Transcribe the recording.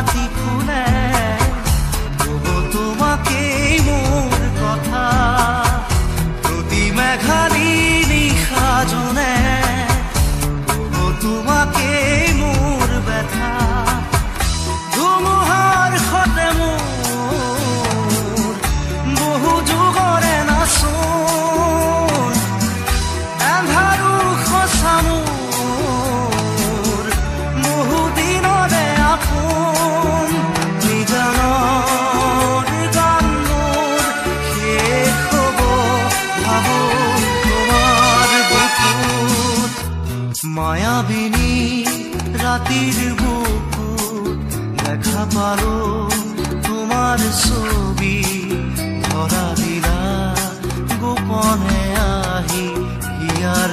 পাতি ফুলে তবু তোমাকেই মোৰ কথা প্ৰতি মেঘালী নিশা জনে তবু তোমাকেই মোৰ ব্যথা ধুমুহাৰ সতে মোৰ বহু যুগৰে নাচোন এন্ধাৰো সঁচা মোৰ বহু দিনৰে আপোন নিজানৰ গান মোৰ শেষ হ'ব ভাবো তোমাৰ বুকুত মায়াবিনী ৰাতিৰ বুকুত দেখা পালো তোমাৰ ছবি ধৰা দিলা গোপনে আহি হিয়াৰ